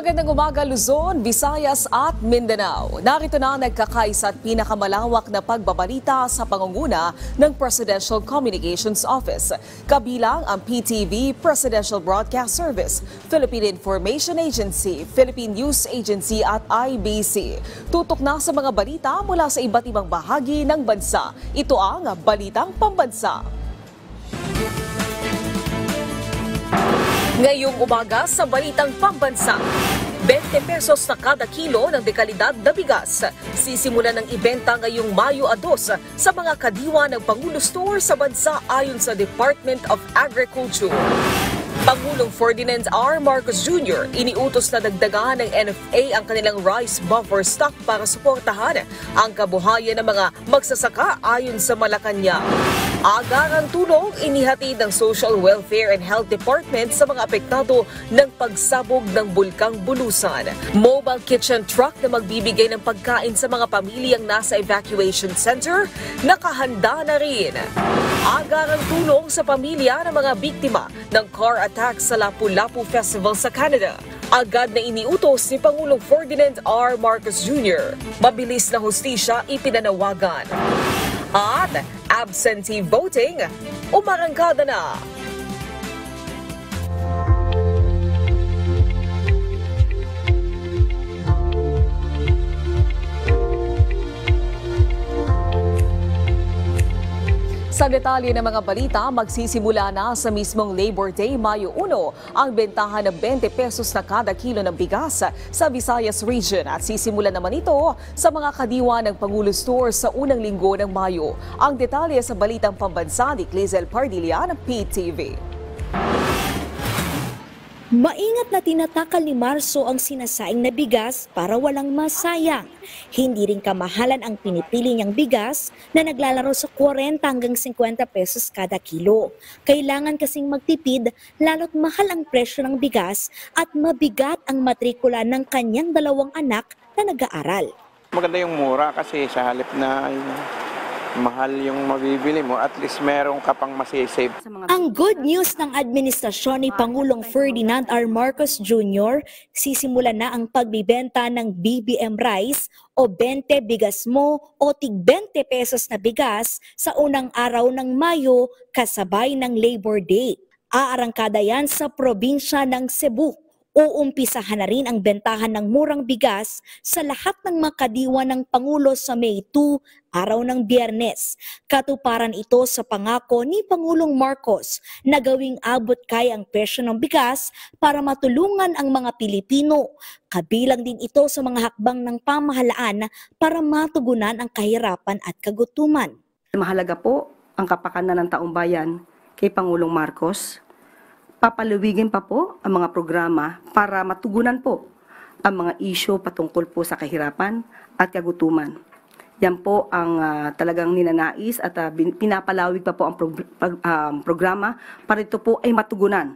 Magandang umaga Luzon, Visayas at Mindanao. Narito na ang nagkakaisa at pinakamalawak na pagbabalita sa pangunguna ng Presidential Communications Office. Kabilang ang PTV, Presidential Broadcast Service, Philippine Information Agency, Philippine News Agency at IBC. Tutok na sa mga balita mula sa iba't ibang bahagi ng bansa. Ito ang Balitang Pambansa. Ngayong umaga sa Balitang Pambansa, 20 pesos na kada kilo ng dekalidad na bigas. Sisimulan ng ibenta ngayong Mayo 2 sa mga kadiwa ng Pangulo Store sa bansa ayon sa Department of Agriculture. Pangulong Ferdinand R. Marcos Jr. iniutos na dagdagan ng NFA ang kanilang rice buffer stock para suportahan ang kabuhayan ng mga magsasaka ayon sa Malacanang. Agarang tulong inihatid ng Social Welfare and Health Department sa mga apektado ng pagsabog ng Bulkang Bulusan. Mobile kitchen truck na magbibigay ng pagkain sa mga pamilyang nasa evacuation center, nakahanda na rin. Agarang tulong sa pamilya ng mga biktima ng car attack sa Lapu-Lapu Festival sa Canada. Agad na iniutos ni Pangulong Ferdinand R. Marcos Jr. Mabilis na hustisya ipinanawagan. At absentee voting, umarangkada na. Sa detalye ng mga balita, magsisimula na sa mismong Labor Day, Mayo 1, ang bentahan ng 20 pesos na kada kilo ng bigas sa Visayas Region at sisimula naman ito sa mga kadiwa ng Pangulo Store sa unang linggo ng Mayo. Ang detalye sa Balitang Pambansa ni Clizel Pardilla ng PTV. Maingat na tinatakal ni Marso ang sinasaing na bigas para walang masayang. Hindi rin kamahalan ang pinipili niyang bigas na naglalaro sa 40 hanggang 50 pesos kada kilo. Kailangan kasing magtipid lalo't mahal ang presyo ng bigas at mabigat ang matrikula ng kanyang 2 anak na nag-aaral. Maganda yung mura kasi sa halip na mahal yung mabibili mo, at least meron ka pang masisave. Ang good news ng administrasyon ni Pangulong Ferdinand R. Marcos Jr., sisimulan na ang pagbibenta ng BBM rice o 20 bigas mo o tig 20 pesos na bigas sa unang araw ng Mayo kasabay ng Labor Day. Aarangkada yan sa probinsya ng Cebu. Uumpisahan na rin ang bentahan ng murang bigas sa lahat ng makadiwa ng Pangulo sa May 2, araw ng Biyernes. Katuparan ito sa pangako ni Pangulong Marcos na gawing abot kaya ang presyo ng bigas para matulungan ang mga Pilipino. Kabilang din ito sa mga hakbang ng pamahalaan para matugunan ang kahirapan at kagutuman. Mahalaga po ang kapakanan ng taong bayan kay Pangulong Marcos. Papaluwigin pa po ang mga programa para matugunan po ang mga isyu patungkol po sa kahirapan at kagutuman. Yan po ang talagang ninanais at pinapalawig pa po ang programa para ito po ay matugunan.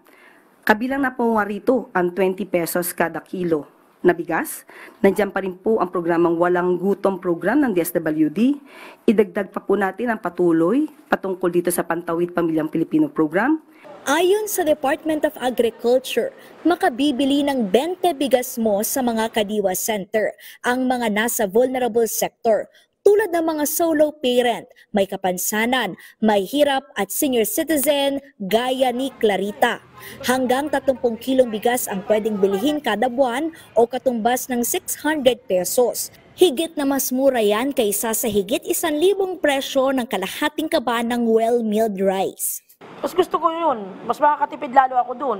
Kabilang na po nga rito ang 20 pesos kada kilo na bigas. Nandiyan pa rin po ang programang Walang Gutom program ng DSWD. Idagdag pa po natin ang patuloy patungkol dito sa Pantawid Pamilyang Pilipino program. Ayon sa Department of Agriculture, makabibili ng 20 bigas mo sa mga kadiwa center ang mga nasa vulnerable sector tulad ng mga solo parent, may kapansanan, may hirap at senior citizen gaya ni Clarita. Hanggang 30 kilong bigas ang pwedeng bilhin kada buwan o katumbas ng 600 pesos. Higit na mas mura yan kaysa sa higit 1,000 presyo ng kalahating kaba ng well-milled rice. Mas gusto ko yun. Mas makakatipid lalo ako dun.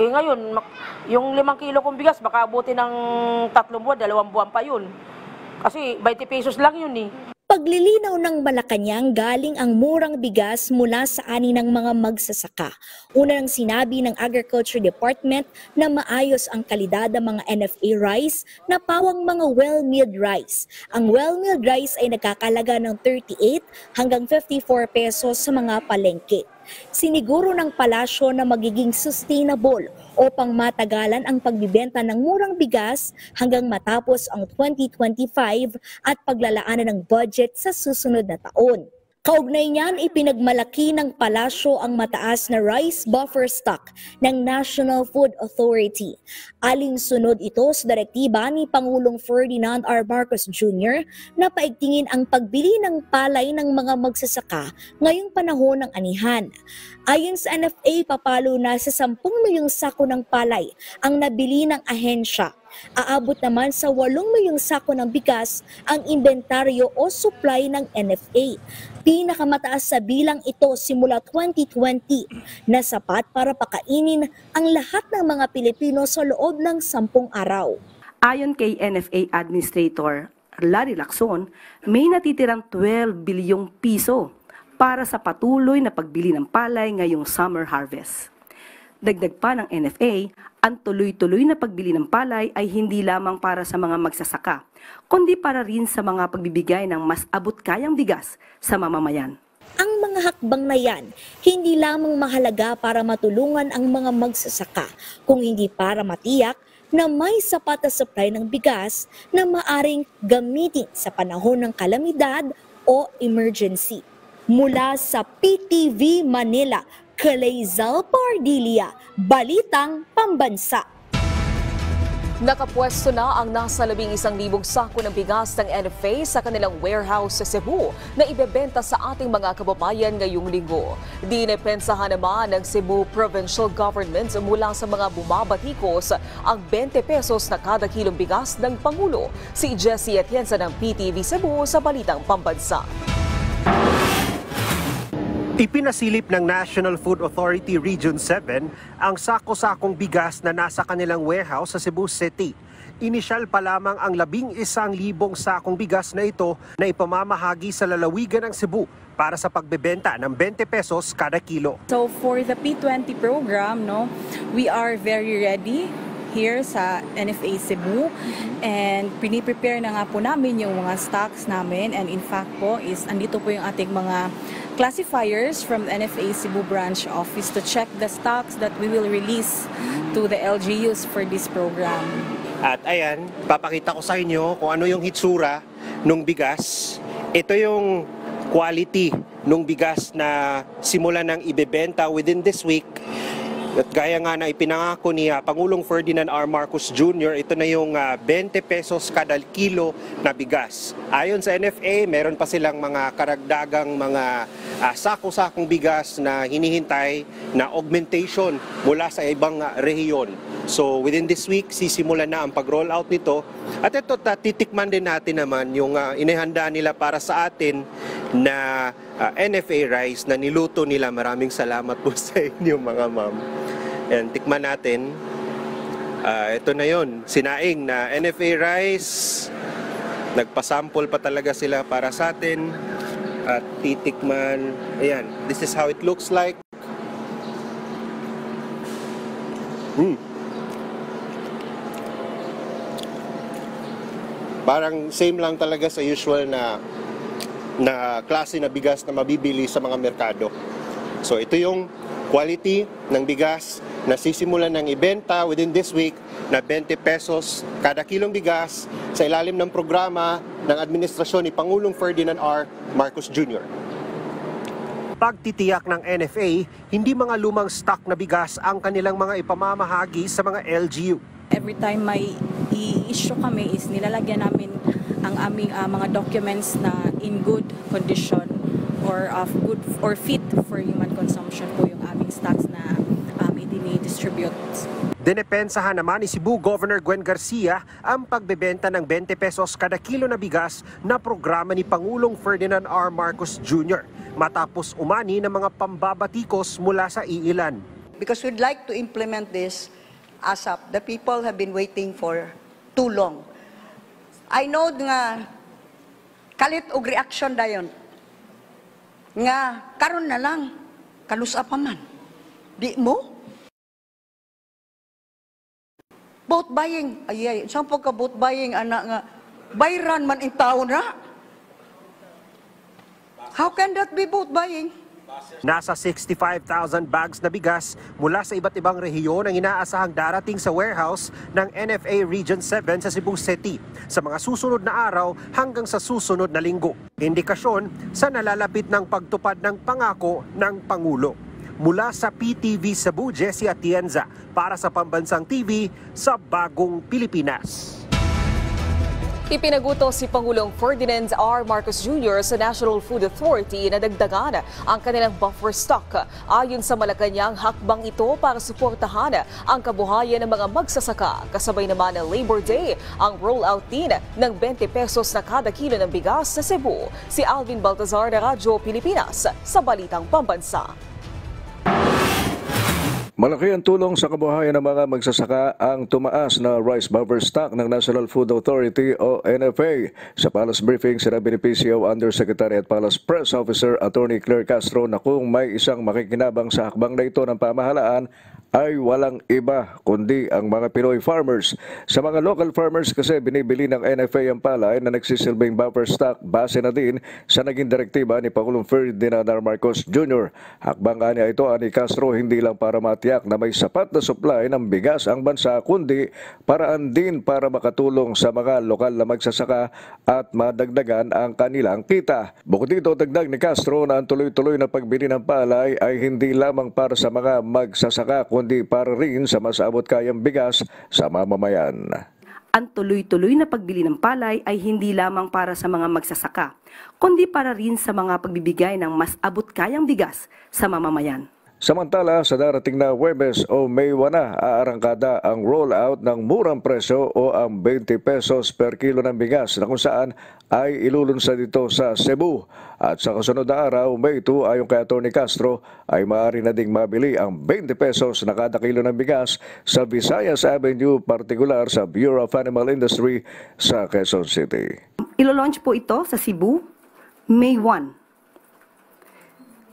Eh ngayon, yung 5 kilo kong bigas, baka abuti ng 3 buwan, 2 buwan pa yun. Kasi 20 pesos lang yun eh. Paglilinaw ng Malacanang galing ang murang bigas mula sa ani ng mga magsasaka. Una nang sinabi ng Agriculture Department na maayos ang kalidad ng mga NFA rice na pawang mga well-milled rice. Ang well-milled rice ay nagkakalaga ng 38 hanggang 54 pesos sa mga palengke. Siniguro ng palasyo na magiging sustainable o pangmatagalan ang pagbibenta ng murang bigas hanggang matapos ang 2025 at paglalaanan ng budget sa susunod na taon. Kaugnay niyan, ipinagmalaki ng palasyo ang mataas na rice buffer stock ng National Food Authority. Alinsunod ito sa direktiba ni Pangulong Ferdinand R. Marcos Jr. na paigtingin ang pagbili ng palay ng mga magsasaka ngayong panahon ng anihan. Ayon sa NFA, papalo na sa 10 milyong sako ng palay ang nabili ng ahensya. Aabot naman sa 8 milyong sako ng bigas ang inventaryo o supply ng NFA. Pinakamataas sa bilang ito simula 2020 na sapat para pakainin ang lahat ng mga Pilipino sa loob ng 10 araw. Ayon kay NFA Administrator Larry Lacson, may natitirang 12 bilyong piso para sa patuloy na pagbili ng palay ngayong summer harvest. Dagdag pa ng NFA, ang tuloy-tuloy na pagbili ng palay ay hindi lamang para sa mga magsasaka, kundi para rin sa mga pagbibigay ng mas abot-kayang bigas sa mamamayan. Ang mga hakbang na yan, hindi lamang mahalaga para matulungan ang mga magsasaka, kung hindi para matiyak na may sapat na supply ng bigas na maaring gamitin sa panahon ng kalamidad o emergency. Mula sa PTV Manila, Calezal Pardilia, Balitang Pambansa. Nakapwesto na ang nasa 11,000 sako ng bigas ng NFA sa kanilang warehouse sa Cebu na ibebenta sa ating mga kababayan ngayong linggo. Dinepensahan naman ng Cebu Provincial Government mula sa mga bumabatikos ang 20 pesos na kada kilong bigas ng Pangulo. Si Jessie Atienza ng PTV Cebu sa Balitang Pambansa. Ipinasilip ng National Food Authority Region 7 ang sako-sakong bigas na nasa kanilang warehouse sa Cebu City. Inisyal pa lamang ang 11,000 sakong bigas na ito na ipamamahagi sa lalawigan ng Cebu para sa pagbebenta ng 20 pesos kada kilo. So for the P20 program, we are very ready here sa NFA Cebu and piniprepare na nga po namin yung mga stocks namin, and in fact po is andito po yung ating mga classifiers from the NFA Cebu branch office to check the stocks that we will release to the LGUs for this program. At ayan, papakita ko sa inyo kung ano yung hitsura ng bigas. Ito yung quality ng bigas na simula nang ibebenta within this week. At gaya nga na ipinangako ni Pangulong Ferdinand R. Marcos Jr., ito na yung 20 pesos kada kilo na bigas. Ayon sa NFA, meron pa silang mga karagdagang mga sako-sakong bigas na hinihintay na augmentation mula sa ibang rehiyon. So within this week, sisimulan na ang pag-roll out nito. At ito, titikman din natin naman yung inihanda nila para sa atin na NFA rice na niluto nila. Maraming salamat po sa inyo mga ma'am. And tikman natin. Ito na yon, sinaing na NFA rice. Nagpasample pa talaga sila para sa atin. At titikman. Ayan, this is how it looks like. Parang same lang talaga sa usual na klase na bigas na mabibili sa mga merkado. So ito yung quality ng bigas na sisimulan ng ibenta within this week na 20 pesos kada kilong bigas sa ilalim ng programa ng administrasyon ni Pangulong Ferdinand R. Marcos Jr. Pagtitiyak ng NFA, hindi mga lumang stock na bigas ang kanilang mga ipamamahagi sa mga LGU. Every time may i-issue kami is nilalagyan namin ang aming mga documents na in good condition or of good or fit for human consumption po yung aming stocks na i-distribute. Dinepensahan naman ni Cebu Governor Gwen Garcia ang pagbebenta ng 20 pesos kada kilo na bigas na programa ni Pangulong Ferdinand R. Marcos Jr. matapos umani ng mga pambabatikos mula sa iilan. Because we'd like to implement this ASAP. The people have been waiting for too long. I know nga kalit og reaction dayon. Nga karon na lang kalusa pa man. Di mo? Vote buying. Ay, saan po ka vote buying, anak nga? Bayran man in tao na. How can that be vote buying? Nasa 65,000 bags na bigas mula sa iba't ibang rehiyon ang inaasahang darating sa warehouse ng NFA Region 7 sa Cebu City sa mga susunod na araw hanggang sa susunod na linggo. Indikasyon sa nalalapit ng pagtupad ng pangako ng Pangulo. Mula sa PTV Cebu, Jessie Atienza para sa Pambansang TV sa Bagong Pilipinas. Ipinagutos si Pangulong Ferdinand R. Marcos Jr. sa National Food Authority na dagdagan ang kanilang buffer stock. Ayon sa Malacanang, hakbang ito para suportahan ang kabuhayan ng mga magsasaka. Kasabay naman ng Labor Day, ang rollout din ng 20 pesos na kada kilo ng bigas sa Cebu. Si Alvin Baltazar na Radyo Pilipinas sa Balitang Pambansa. Malaki ang tulong sa kabuhayan ng mga magsasaka ang tumaas na rice buffer stock ng National Food Authority o NFA. Sa Palace Briefing, sinabi ni PCO Undersecretary at Palace Press Officer Attorney Claire Castro na kung may isang makikinabang sa hakbang na ito ng pamahalaan ay walang iba kundi ang mga Pinoy farmers. Sa mga local farmers kasi binibili ng NFA ang palay na nagsisilbing buffer stock base na din sa naging direktiba ni Pangulong Ferdinand R. Marcos Jr. Hakbang niya ito ani Castro hindi lang para matiyak na may sapat na supply ng bigas ang bansa kundi paraan din para makatulong sa mga lokal na magsasaka at madagdagan ang kanilang kita. Bukod dito, dagdag ni Castro na ang tuloy-tuloy na pagbili ng palay ay hindi lamang para sa mga magsasaka kundi para rin sa mas abot kayang bigas sa mamamayan. Ang tuloy-tuloy na pagbili ng palay ay hindi lamang para sa mga magsasaka, kundi para rin sa mga pagbibigay ng mas abot kayang bigas sa mamamayan. Samantala, sa darating na Huwebes o May 1 na aarangkada ang rollout ng murang presyo o ang 20 pesos per kilo ng bigas na kung saan ay ilulunsad ito sa Cebu. At sa kasunod na araw, May 2, ayon kay Atty. Castro, ay maaari na ding mabili ang 20 pesos na kada kilo ng bigas sa Visayas Avenue, partikular sa Bureau of Animal Industry sa Quezon City. Ilo-launch po ito sa Cebu, May 1.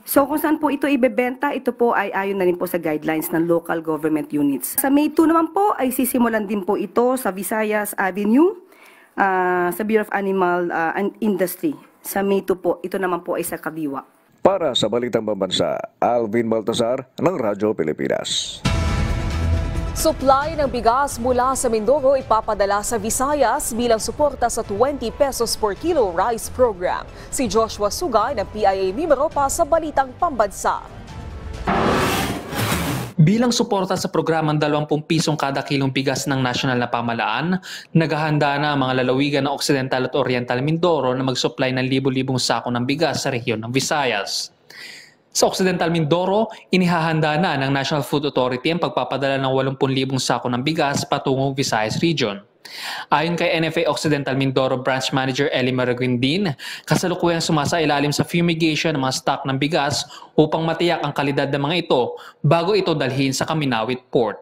So kung saan po ito ibebenta, ito po ay ayon na rin po sa guidelines ng local government units. Sa May 2 naman po ay sisimulan din po ito sa Visayas Avenue, sa Bureau of Animal Industry. Sa May 2 po, ito naman po ay sa Kabiwa. Para sa Balitang Pambansa, Alvin Baltazar ng Radyo Pilipinas. Supply ng bigas mula sa Mindoro ipapadala sa Visayas bilang suporta sa 20 pesos per kilo rice program. Si Joshua Sugay ng PIA Mimaropa sa Balitang Pambansa. Bilang suporta sa programang 20 pisong kada kilong bigas ng nasyonal na pamahalaan, naghahanda na ang mga lalawigan ng Occidental at Oriental Mindoro na mag-supply ng libo-libong sako ng bigas sa rehiyon ng Visayas. Sa Occidental Mindoro, inihahanda na ng National Food Authority ang pagpapadala ng 80,000 sako ng bigas patungong Visayas Region. Ayon kay NFA Occidental Mindoro Branch Manager Eli Maraguindin, kasalukuyang sumasailalim sa fumigation ng mga stock ng bigas upang matiyak ang kalidad ng mga ito bago ito dalhin sa Kaminawit Port.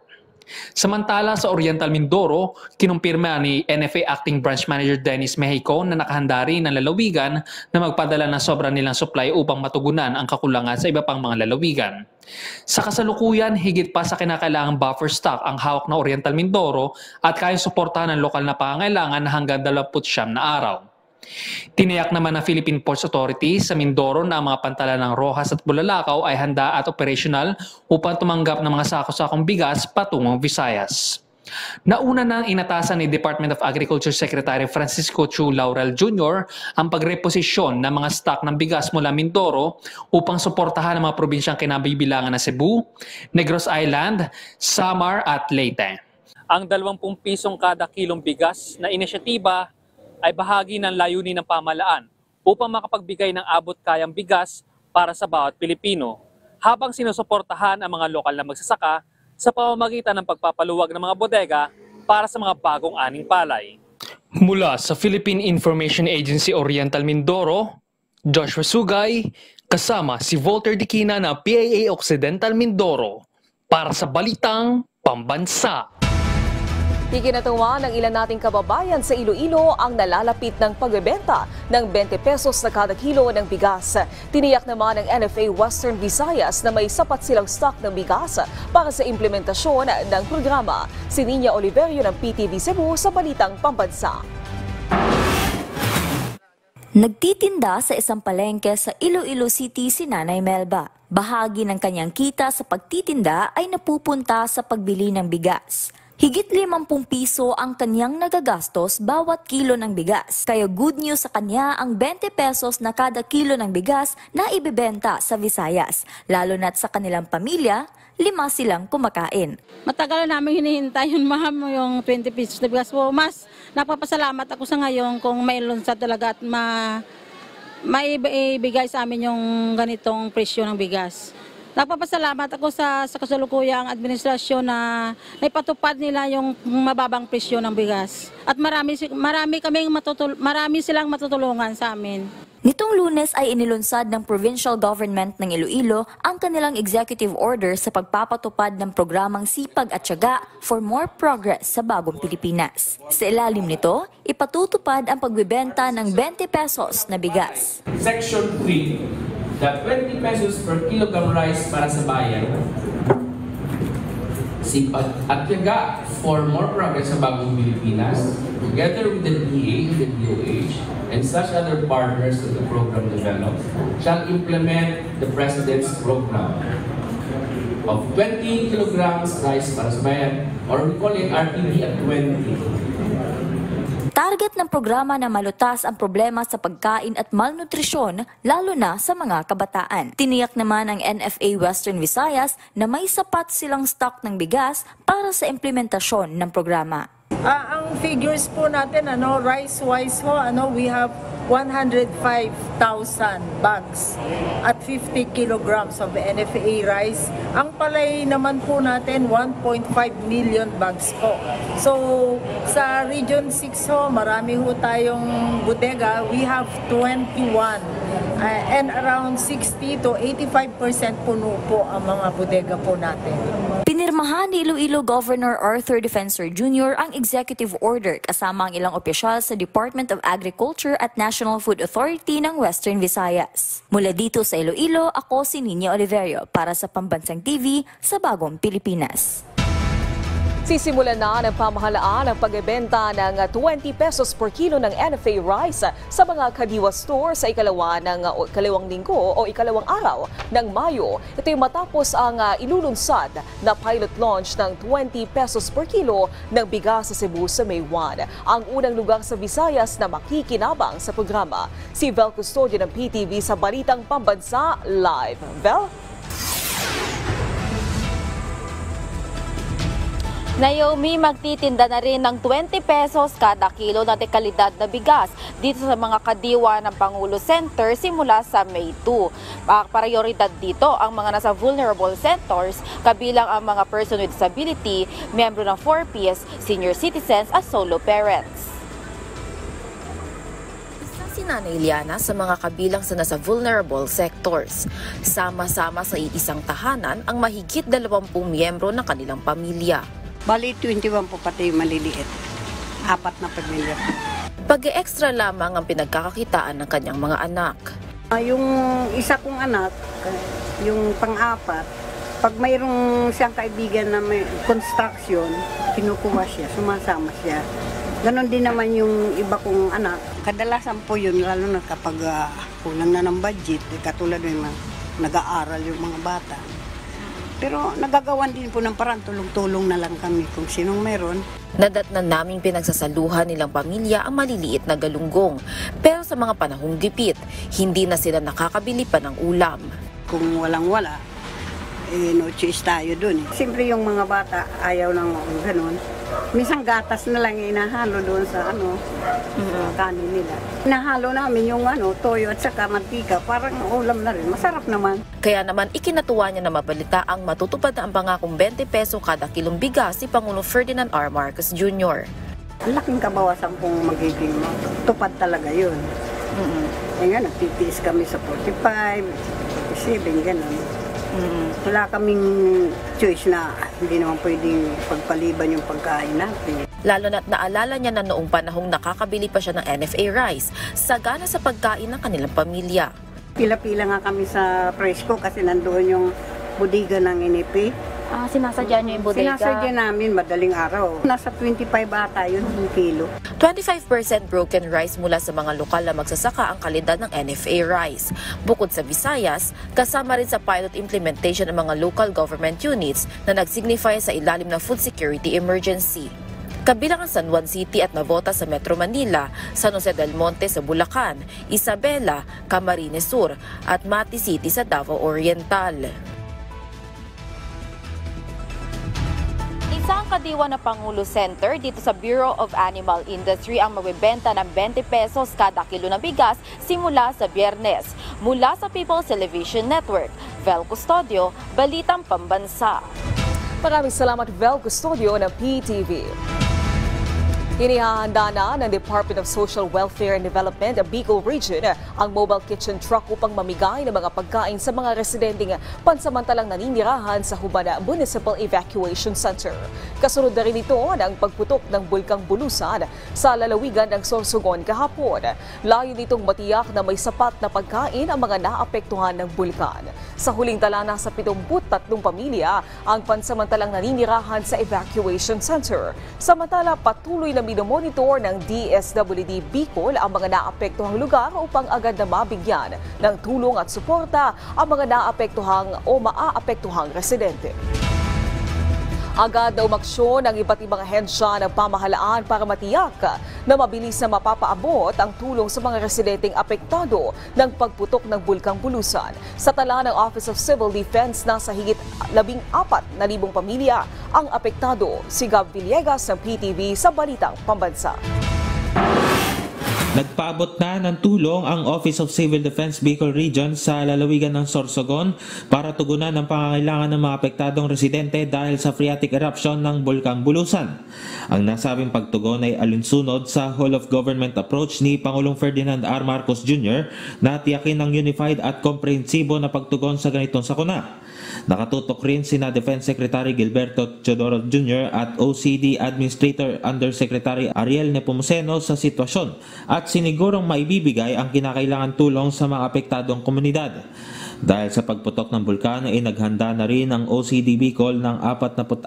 Samantala sa Oriental Mindoro, kinumpirma ni NFA Acting Branch Manager Dennis Mexico na nakahanda rin ng lalawigan na magpadala ng sobra nilang supply upang matugunan ang kakulangan sa iba pang mga lalawigan. Sa kasalukuyan, higit pa sa kinakailangang buffer stock ang hawak ng Oriental Mindoro at kayang suportahan ng lokal na pangangailangan hanggang 29 na araw. Tiniyak naman ng Philippine Ports Authority sa Mindoro na ang mga pantalan ng Rojas at Bulalakaw ay handa at operational upang tumanggap ng mga sako-sakong bigas patungong Visayas. Nauna nang inatasan ni Department of Agriculture Secretary Francisco Chu Laurel Jr. ang pagreposisyon ng mga stock ng bigas mula Mindoro upang suportahan ang mga probinsyang kinabibilangan na Cebu, Negros Island, Samar at Leyte. Ang 20 pisong kada kilong bigas na inisyatiba ay bahagi ng layunin ng pamahalaan upang makapagbigay ng abot-kayang bigas para sa bawat Pilipino, habang sinusuportahan ang mga lokal na magsasaka sa pamamagitan ng pagpapaluwag ng mga bodega para sa mga bagong aning palay. Mula sa Philippine Information Agency Oriental Mindoro, Joshua Sugay, kasama si Volter Dikina na PIA Occidental Mindoro para sa Balitang Pambansa. Ikinatuwa ng ilan nating kababayan sa Iloilo ang nalalapit ng pagbebenta ng 20 pesos na kada kilo ng bigas. Tiniyak naman ng NFA Western Visayas na may sapat silang stock ng bigas para sa implementasyon ng programa. Si Nina Oliverio ng PTV Cebu sa Balitang Pambansa. Nagtitinda sa isang palengke sa Iloilo City si Nanay Melba. Bahagi ng kanyang kita sa pagtitinda ay napupunta sa pagbili ng bigas. Higit 50 piso ang kanyang nagagastos bawat kilo ng bigas. Kaya good news sa kanya ang 20 pesos na kada kilo ng bigas na ibebenta sa Visayas. Lalo na't sa kanilang pamilya, 5 silang kumakain. Matagal na namin hinihintay yun, ma'am, yung 20 pesos na bigas po. Mas napapasalamat ako sa ngayon kung mayroon sa talaga at maibigay sa amin yung ganitong presyo ng bigas. Nagpapasalamat ako sa kasalukuyang administrasyon na naipatupad nila yung mababang presyo ng bigas. At marami silang matutulungan sa amin. Nitong Lunes ay inilunsad ng provincial government ng Iloilo ang kanilang executive order sa pagpapatupad ng programang Sipag at Tiyaga for More Progress sa Bagong Pilipinas. Sa ilalim nito, ipatutupad ang pagbibenta ng 20 pesos na bigas. Section 3, the 20 pesos per kilogram rice para sa bayan. Sipag at Tiyaga for More Progress sa Bagong Pilipinas, together with the DA and the DOH, and such other partners that the program develops, shall implement the President's program of 20 kilograms rice para sa bayan, or we call it RTD at 20. Target ng programa na malutas ang problema sa pagkain at malnutrisyon, lalo na sa mga kabataan. Tiniyak naman ng NFA Western Visayas na may sapat silang stock ng bigas para sa implementasyon ng programa. Ang figures po natin, rice-wise ho, we have 105,000 bags at 50 kilograms of NFA rice. Ang palay naman po natin, 1.5 million bags po. So, sa Region 6 ho, marami ho tayong bodega. We have 21 and around 60 to 85% puno po ang mga bodega po natin. Pinirmahan ni Iloilo Governor Arthur Defensor Jr. ang executive order kasama ang ilang opisyal sa Department of Agriculture at National Food Authority ng Western Visayas. Mula dito sa Iloilo, ako si Nina Oliverio para sa Pambansang TV sa Bagong Pilipinas. Sisimulan na ng pamahalaan ang pagbebenta ng 20 pesos per kilo ng NFA rice sa mga Kadiwa store sa ikalawang linggo o ikalawang araw ng Mayo. Ito ay matapos ang ilulunsad na pilot launch ng 20 pesos per kilo ng bigas sa Cebu sa May 1. Ang unang lugar sa Visayas na makikinabang sa programa. Si Vel Custodio ng PTV sa Balitang Pambansa Live. Vel? Naomi, magtitinda na rin ng 20 pesos kada kilo na dekalidad na bigas dito sa mga kadiwa ng Pangulo Center simula sa May 2. Prioridad dito ang mga nasa vulnerable centers, kabilang ang mga person with disability, miyembro ng 4Ps, senior citizens at solo parents. Si Nanay Liana sa mga kabilang sa nasa vulnerable sectors. Sama-sama sa iisang tahanan ang mahigit 20 miyembro ng kanilang pamilya. Bali, 21 po pati maliliit. 4 na pamilya. Pag-e-extra lamang ang pinagkakakitaan ng kanyang mga anak. Yung isa kong anak, yung pang-4, pag mayroong siyang kaibigan na may construction, kinukuha siya, sumasama siya. Ganon din naman yung iba kong anak. Kadalasan po yun, lalo na kapag kulang na ng budget, katulad ng nag-aaral yung mga bata. Pero nagagawan din po ng parang tulong-tulong na lang kami kung sinong meron. Nadatnan naming pinagsasaluhan nilang pamilya ang maliliit na galunggong. Pero sa mga panahong gipit, hindi na sila nakakabili pa ng ulam. Kung walang-wala, no choice tayo dun. Siyempre yung mga bata ayaw ng ganun. Minsan gatas na lang inahalo doon sa kanin nila. Inahalo namin yung toyo at saka mantika, parang ulam na rin. Masarap naman. Kaya naman ikinatuwa niya na mabalita ang matutupad na ang pangakong 20 peso kada kilong bigas si Pangulo Ferdinand R. Marcos Jr. Ang laking kabawasan pong magiging tupad talaga yun. Nga, nagtitiis kami sa 45, 47, gano'n. Wala kaming choice na hindi naman pwedeng pagpaliban yung pagkain natin. Lalo na't naalala niya na noong panahong nakakabili pa siya ng NFA rice, sagana sa pagkain ng kanilang pamilya. Pila-pila nga kami sa Fresco kasi nandoon yung bodega ng NFA. Sinasadya niyo yung bodega? Sinasadya namin madaling araw. Nasa 25 ata yun yung kilo. 25% broken rice mula sa mga lokal na magsasaka ang kalidad ng NFA rice. Bukod sa Visayas, kasama rin sa pilot implementation ng mga local government units na nagsignify sa ilalim ng food security emergency. Kabilang ang San Juan City at Navotas sa Metro Manila, San Jose del Monte sa Bulacan, Isabela, Camarines Sur at Mati City sa Davao Oriental. Isang kadiwa na Pangulo Center dito sa Bureau of Animal Industry ang magbebenta ng 20 pesos kada kilo na bigas simula sa Biyernes. Mula sa People's Television Network, Vel Custodio, Balitang Pambansa. Maraming salamat, Vel Custodio ng PTV. Inihahanda na ng Department of Social Welfare and Development ng Bicol Region ang mobile kitchen truck upang mamigay ng mga pagkain sa mga residenteng pansamantalang naninirahan sa Hubana Municipal Evacuation Center. Kasunod na rin ito ng pagputok ng bulkang Bulusan sa lalawigan ng Sorsogon kahapon. Layo nitong matiyak na may sapat na pagkain ang mga naapektuhan ng bulkan. Sa huling tala, nasa 73 pamilya ang pansamantalang naninirahan sa evacuation center. Samantala, patuloy na minomonitor ng DSWD Bicol ang mga naapektuhang lugar upang agad na mabigyan ng tulong at suporta ang mga naapektuhang o maaapektuhang residente. Agad na umaksyon ang iba't ibang ahensya ng pamahalaan para matiyak na mabilis na mapapaabot ang tulong sa mga residenteng apektado ng pagputok ng bulkang Bulusan. Sa tala ng Office of Civil Defense, nasa higit 14,000 pamilya ang apektado. Si Gab Villegas ng PTV sa Balitang Pambansa. Nagpaabot na ng tulong ang Office of Civil Defense Bicol Region sa lalawigan ng Sorsogon para tugunan ang pangangailangan ng mga apektadong residente dahil sa phreatic eruption ng bulkang Bulusan. Ang nasabing pagtugon ay alinsunod sa whole of government approach ni Pangulong Ferdinand R. Marcos Jr. na tiyakin ng unified at komprehensibo na pagtugon sa ganitong sakuna. Nakatutok rin sina Defense Secretary Gilberto Teodoro Jr. at OCD Administrator Undersecretary Ariel Nepomuceno sa sitwasyon at sinigurong maibibigay ang kinakailangan tulong sa mga apektadong komunidad. Dahil sa pagputok ng bulkan ay naghanda na rin ang OCD Bicol ng 44,000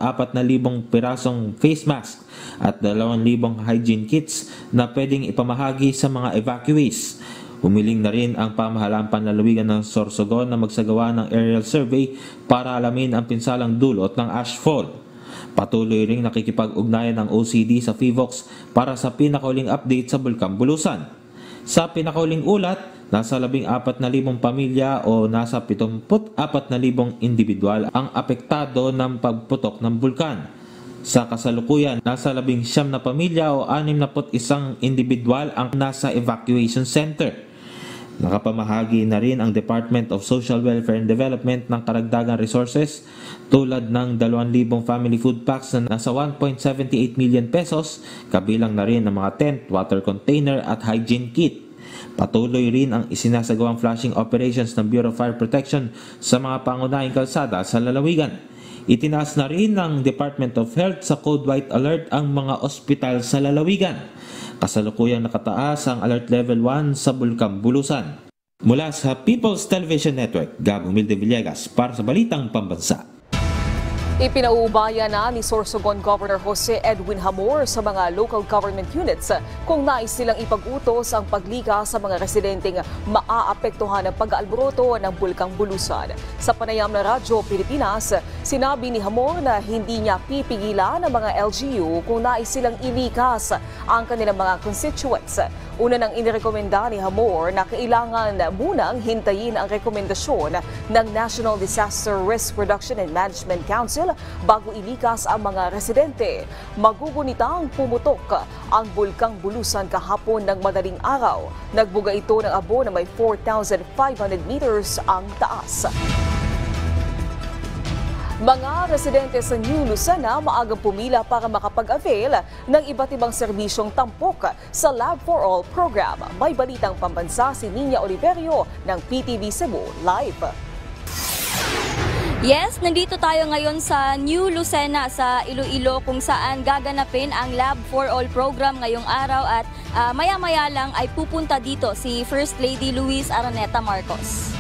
pirasong face mask at 2,000 hygiene kits na pwedeng ipamahagi sa mga evacuees. Humiling na rin ang pamahalaan panlalawigan ng Sorsogon na magsagawa ng aerial survey para alamin ang pinsalang dulot ng ashfall. Patuloy ring nakikipag-ugnayan ng OCD sa FIVOX para sa pinakauling update sa bulkang Bulusan. Sa pinakauling ulat, nasa 14,000 pamilya o nasa 74,000 individual ang apektado ng pagputok ng bulkan. Sa kasalukuyan, nasa 19 na pamilya o 61 individual ang nasa evacuation center. Nakapamahagi na rin ang Department of Social Welfare and Development ng karagdagang resources tulad ng 2,000 family food packs na nasa 1.78 million pesos, kabilang na rin ang mga tent, water container at hygiene kit. Patuloy rin ang isinasagawang flushing operations ng Bureau of Fire Protection sa mga pangunahing kalsada sa lalawigan. Itinaas na rin ng Department of Health sa Code White Alert ang mga ospital sa lalawigan. Kasalukuyang nakataas ang Alert Level 1 sa Bulkang Bulusan. Mula sa People's Television Network, Gab Humilde Villegas para sa Balitang Pambansa. Ipinauubaya na ni Sorsogon Governor Jose Edwin Hamor sa mga local government units kung nais nilang ipag-utos ang paglikas sa mga residenteng maaapektuhan ng pag-aalboroto ng bulkang Bulusan. Sa panayam na Radyo Pilipinas, sinabi ni Hamor na hindi niya pipigilan ang mga LGU kung nais silang ilikas ang kanilang mga constituents. Una nang inirekomenda ni Hamor na kailangan munang hintayin ang rekomendasyon ng National Disaster Risk Reduction and Management Council bago ilikas ang mga residente. Magugunitang pumutok ang bulkang Bulusan kahapon ng madaling araw. Nagbuga ito ng abo na may 4,500 meters ang taas. Mga residente sa New Lucena maagang pumila para makapag-avail ng iba't ibang serbisyong tampok sa Lab for All program. May Balitang Pambansa si Nina Oliverio ng PTV Cebu Live. Yes, nandito tayo ngayon sa New Lucena sa Iloilo kung saan gaganapin ang Lab for All program ngayong araw at maya-maya lang ay pupunta dito si First Lady Luis Araneta Marcos.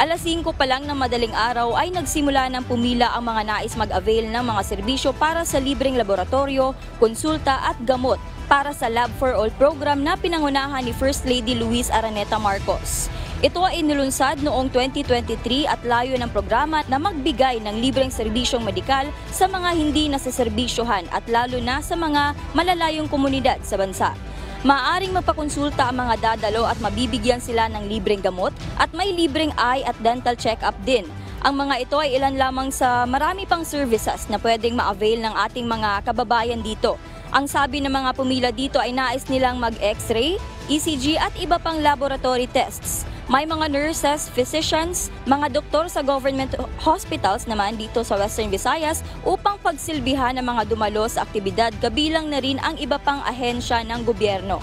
Alas 5 pa lang ng madaling araw ay nagsimula ng pumila ang mga nais mag-avail ng mga serbisyo para sa libreng laboratorio, konsulta at gamot para sa Lab for All program na pinangunahan ni First Lady Luis Araneta Marcos. Ito ay inilunsad noong 2023 at layo ng programa na magbigay ng libreng serbisyong medikal sa mga hindi naseserbisyohan at lalo na sa mga malalayong komunidad sa bansa. Maaaring mapakonsulta ang mga dadalo at mabibigyan sila ng libreng gamot at may libreng eye at dental check-up din. Ang mga ito ay ilan lamang sa marami pang services na pwedeng ma-avail ng ating mga kababayan dito. Ang sabi ng mga pumila dito ay nais nilang mag-X-ray, ECG at iba pang laboratory tests. May mga nurses, physicians, mga doktor sa government hospitals naman dito sa Western Visayas upang pagsilbihan ng mga dumalo sa aktibidad, kabilang na rin ang iba pang ahensya ng gobyerno.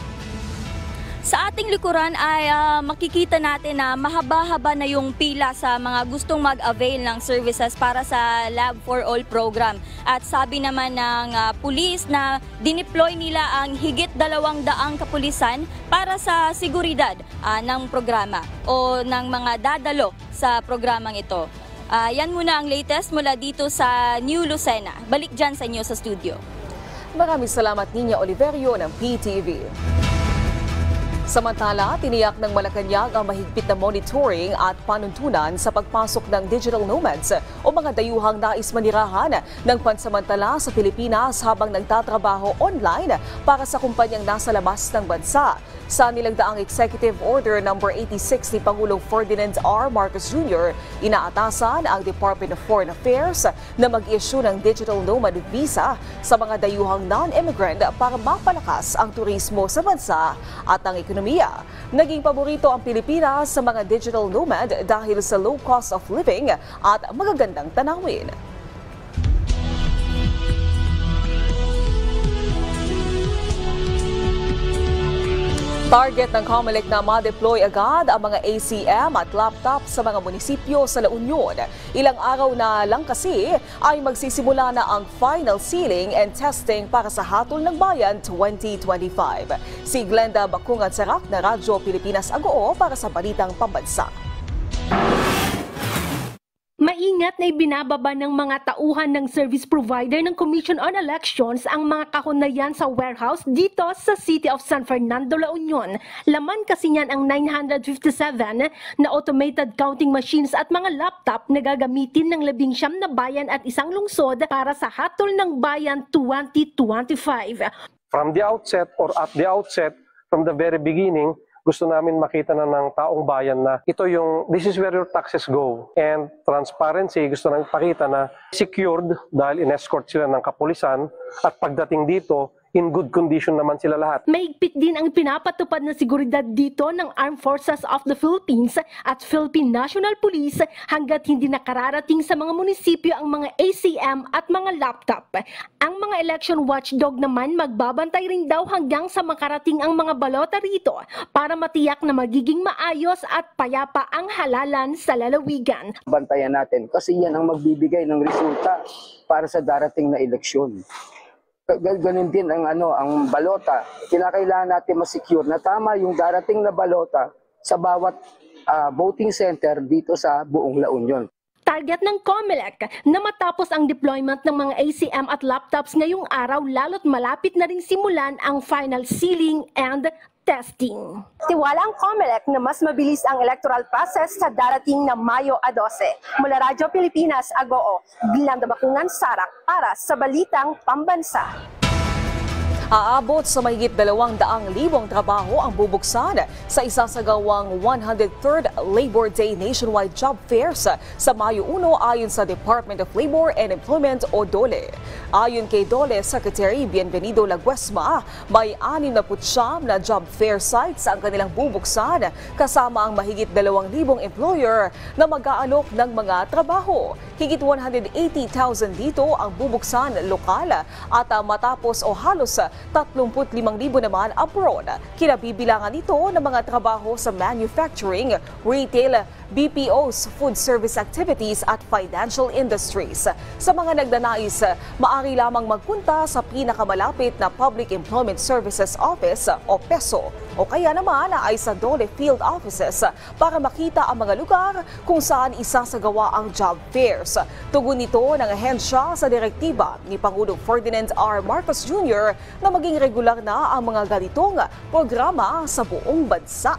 Sa ating likuran ay makikita natin na mahaba-haba na yung pila sa mga gustong mag-avail ng services para sa Lab for All program. At sabi naman ng pulis na dineploy nila ang higit 200 kapulisan para sa seguridad ng programa o ng mga dadalo sa programang ito. Yan muna ang latest mula dito sa New Lucena. Balik dyan sa inyo sa studio. Maraming salamat Ninya Oliverio ng PTV. Samantala, tiniyak ng Malacanang ang mahigpit na monitoring at panuntunan sa pagpasok ng digital nomads o mga dayuhang nais manirahan ng pansamantala sa Pilipinas habang nagtatrabaho online para sa kumpanyang nasa labas ng bansa. Sa nilagdaang Executive Order No. 86 ni Pangulong Ferdinand R. Marcos Jr., inaatasan ang Department of Foreign Affairs na mag-issue ng digital nomad visa sa mga dayuhang non-immigrant para mapalakas ang turismo sa bansa at ang ekonomiya. Naging paborito ang Pilipinas sa mga digital nomad dahil sa low cost of living at magagandang tanawin. Target ng COMELEC na ma-deploy agad ang mga ACM at laptop sa mga munisipyo sa La Union. Ilang araw na lang kasi ay magsisimula na ang final sealing and testing para sa Hatol ng Bayan 2025. Si Glenda Bakungan Sarak na Radyo Pilipinas Agoo para sa Balitang Pambansa. Maingat na ibinababa ng mga tauhan ng service provider ng Commission on Elections ang mga kahon na yan sa warehouse dito sa City of San Fernando, La Union. Laman kasi niyan ang 957 na automated counting machines at mga laptop na gagamitin ng 19 na bayan at isang lungsod para sa Hatol ng Bayan 2025. From the outset or at the outset, from the very beginning, gusto namin makita na ng taong bayan na ito yung, this is where your taxes go. And transparency, gusto namin pakita na secured dahil in-escort sila ng kapulisan at pagdating dito, in good condition naman sila lahat. Mahigpit din ang pinapatupad na seguridad dito ng Armed Forces of the Philippines at Philippine National Police hanggat hindi nakararating sa mga munisipyo ang mga ACM at mga laptop. Ang mga election watchdog naman magbabantay rin daw hanggang sa makarating ang mga balota rito para matiyak na magiging maayos at payapa ang halalan sa lalawigan. Bantayan natin kasi yan ang magbibigay ng resulta para sa darating na eleksyon. Ganun din ang balota. Kinakailangan natin ma-secure na tama yung darating na balota sa bawat voting center dito sa buong La Union. Target ng COMELEC na matapos ang deployment ng mga ACM at laptops ngayong araw lalo't malapit na rin simulan ang final sealing and testing. Tiwala ang COMELEC na mas mabilis ang electoral process sa darating na Mayo 12. Mula Radyo Pilipinas, Agoo, Glenda Bakungan Sarak para sa Balitang Pambansa. Aabot sa mahigit 200,000 trabaho ang bubuksan sa isasagawang 103rd Labor Day Nationwide Job Fairs sa Mayo 1 ayon sa Department of Labor and Employment o DOLE. Ayon kay DOLE Secretary Bienvenido Laguesma, may 69 na job fair sites ang kanilang bubuksan kasama ang mahigit 2,000 employer na mag-aalok ng mga trabaho. Higit 180,000 dito ang bubuksan lokal at matapos o halos 35,000 naman abroad. Kinabibilangan ito ng mga trabaho sa manufacturing, retail, BPOs, food service activities at financial industries. Sa mga nagdanais, maaari lamang magpunta sa pinakamalapit na Public Employment Services Office o PESO o kaya naman ay sa DOLE field offices para makita ang mga lugar kung saan isasagawa ang job fairs. Tugon nito ng ahensya sa direktiba ni Pangulong Ferdinand R. Marcos Jr. na maging regular na ang mga ganitong programa sa buong bansa.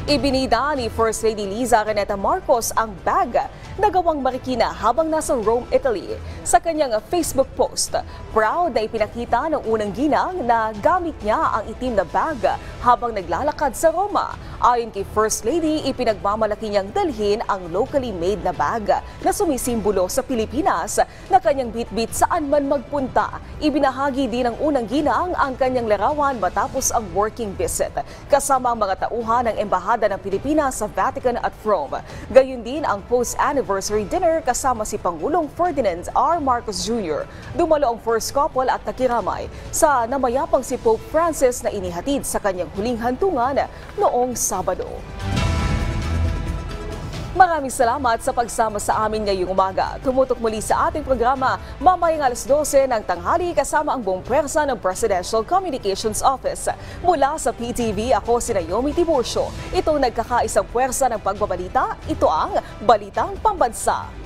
Ibinida ni First Lady Liza Reneta Marcos ang bag na gawang Marikina habang nasa Rome, Italy. Sa kanyang Facebook post, proud na ipinakita ng unang ginang na gamit niya ang itim na bag habang naglalakad sa Roma. Ayon kay First Lady, ipinagmamalaki niyang dalhin ang locally made na bag na sumisimbolo sa Pilipinas na kanyang bitbit saan man magpunta. Ibinahagi din ng unang ginang ang kanyang larawan matapos ang working visit, kasama ang mga tauhan ng Embahada ng Pilipinas sa Vatican at Rome. Gayun din ang post-anniversary dinner kasama si Pangulong Ferdinand R. Marcos Jr. Dumalo ang first couple at nakiramay sa namayapang si Pope Francis na inihatid sa kanyang huling hantungan noong Sabado. Maraming salamat sa pagsama sa amin ngayong umaga. Tumutok muli sa ating programa mamayang alas 12 ng tanghali kasama ang buong pwersa ng Presidential Communications Office. Mula sa PTV, ako si Naomi Tiburcio. Itong nagkakaisang pwersa ng pagbabalita, ito ang Balitang Pambansa.